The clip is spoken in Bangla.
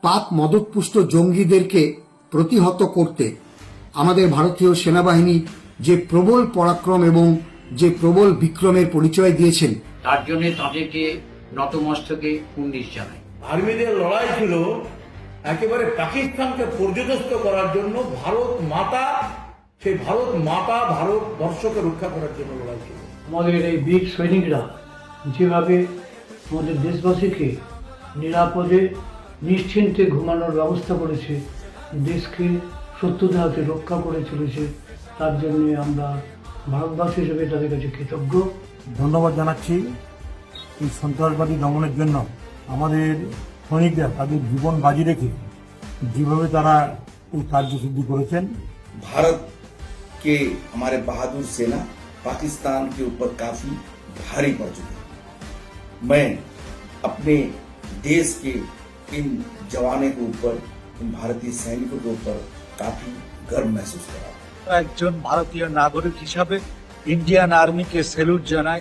পাক মদতপুষ্ট জঙ্গিদেরকে প্রতিহত করতে আমাদের ভারতীয় সেনাবাহিনী যে প্রবল পরাক্রম এবং যে প্রবল বিক্রমের পরিচয় দিয়েছেন, তার জন্য তাদেরকে নতমস্তকে কুর্নিশ জানাই। আর্মিদের লড়াই ছিল একেবারে পাকিস্তানকে পর্যদস্ত করার জন্য। ভারত মাতা, সেই ভারত মাতা ভারতবর্ষকে রক্ষা করার জন্য লড়াই ছিল। আমাদের এই বীর সৈনিকরা যেভাবে আমাদের দেশবাসীকে নিরাপদে নিশ্চিন্তে ঘুমানোর ব্যবস্থা করেছে, দেশকে শত্রুদের হাতে রক্ষা করে চলেছে, তার জন্য আমরা ভারতবাসী হিসেবে তাদের কাছে কৃতজ্ঞ। ধন্যবাদ জানাচ্ছি। এই সন্ত্রাসবাদী দমনের জন্য আমাদের সৈনিকরা তাদের জীবন বাজি রেখে যেভাবে তারা এই কার্যসিদ্ধি করেছেন। भारत के हमारे बहादुर सेना पाकिस्तान के ऊपर काफी भारी पड़ चुकी है। मैं अपने देश के इन जवानों के ऊपर, इन भारतीय सैनिकों के ऊपर काफी गर्व महसूस कर रहा हूँ। একজন ভারতীয় নাগরিক হিসাবে ইন্ডিয়ান আর্মিকে স্যালুট জানাই।